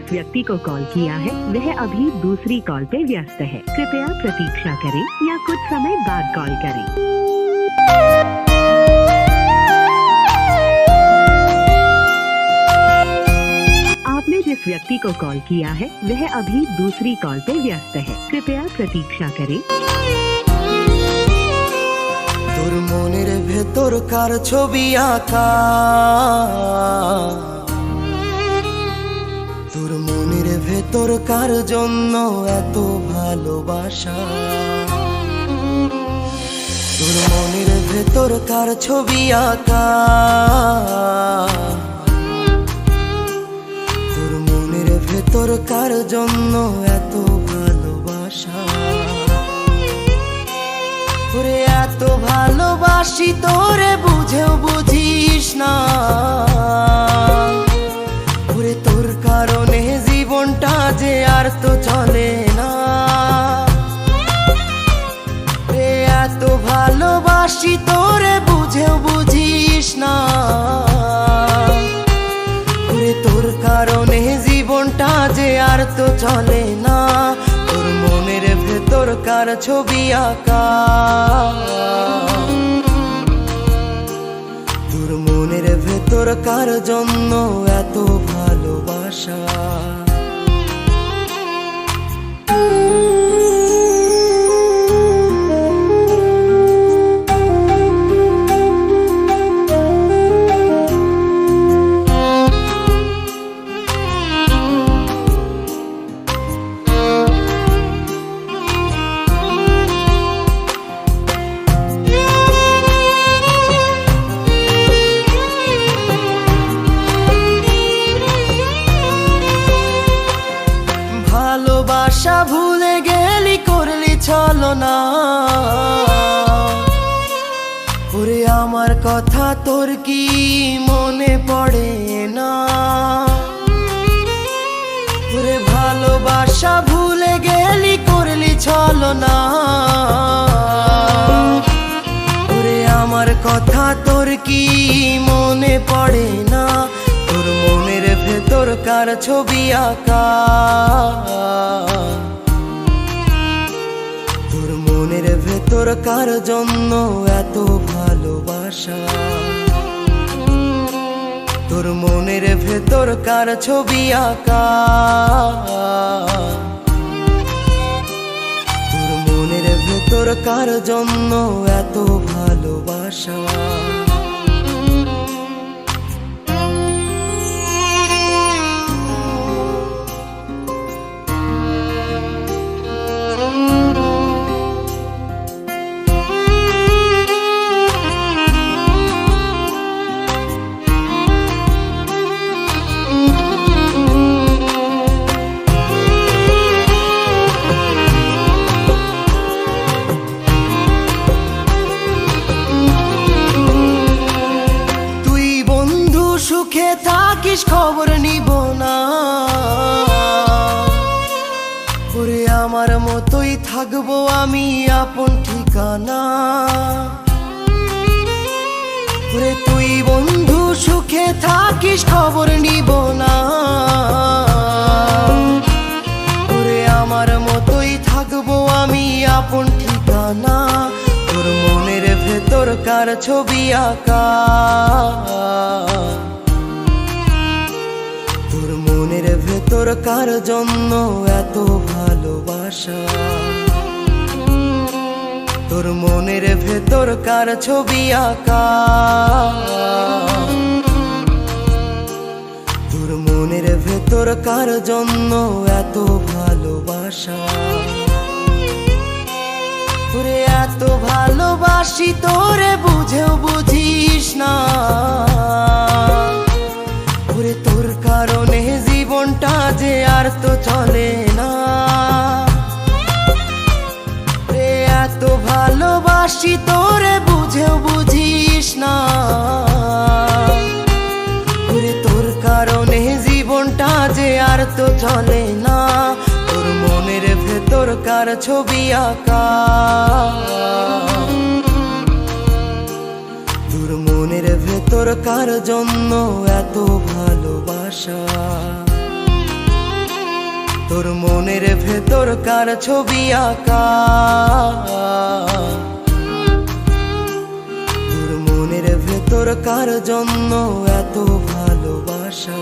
जिस व्यक्ति को कॉल किया है वह अभी दूसरी कॉल पे व्यस्त है। कृपया प्रतीक्षा करें या कुछ समय बाद कॉल करें। आपने जिस व्यक्ति को कॉल किया है वह अभी दूसरी कॉल पे व्यस्त है। कृपया प्रतीक्षा करें। তোর মনের ভেতর কার ছবি আঁকা, তোর মনের ভেতর কার জন্য এত ভালোবাসা, তোর মনের ভেতর কার ছবি আঁকা, তোর মনের ভেতর কার জন্য এত ভালোবাসা। ওরে এত ভালোবাসি তোরে বুঝেও বুঝিস না, ওরে তোর কারণে জীবনটা যে আর তো চলে না। ওরে এত ভালোবাসি তোরে বুঝেও বুঝিস না, ওরে তোর কারণে জীবনটা যে আর তো চলে না। তোর মনের ভেতর কার ছবি আঁকা, তোর মনের ভেতর কার জন্য এত ভালোবাসা। ভালোবাসা ভুলে গেলি করলি ছলনা, ওরে আমার কথা তোর কি মনে পড়ে না। ওরে ভালোবাসা ভুলে গেলি করলি ছলনা, ওরে আমার কথা তোর কি মনে পড়ে না। তোর মনের ভেতর কার ছবি আঁকা, তোর মনের ভেতর কার জন্য এত ভালোবাসা, তোর মনের ভেতর কার ছবি আঁকা, তোর মনের ভেতর কার জন্য এত ভালোবাসা। সুখে থাকিস খবর নিব না, ওরে আমার মতোই থাকবো আমি আপন ঠিকানা। ওরে তুই বন্ধু সুখে থাকিস খবর নিব না, ওরে আমার মতোই থাকবো আমি আপন ঠিকানা। তোর মনের ভেতর কার ছবি আঁকা, তোর মনের ভেতর কার জন্য এত ভালোবাসা, তোর মনের ভেতর কার ছবি আঁকা, তোর মনের ভেতর কার জন্য এত ভালোবাসা। ওরে এত ভালোবাসি তোরে বুঝেও বুঝিস না, ওরে তোর কারণে জীবনটা যে আর তো চলে না। ওরে এত ভালোবাসি তোরে বুঝেও বুঝিস না, ওরে তোর কারণে জীবনটা যে আর তো চলে না। তোর মনের ভেতর কার ছবি আঁকা, তোর মনের ভেতর কার জন্য এত ভালোবাসা। তোর মনের ভেতর কার ছবি আঁকা, তোর মনের ভেতর কার জন্য এত ভালোবাসা।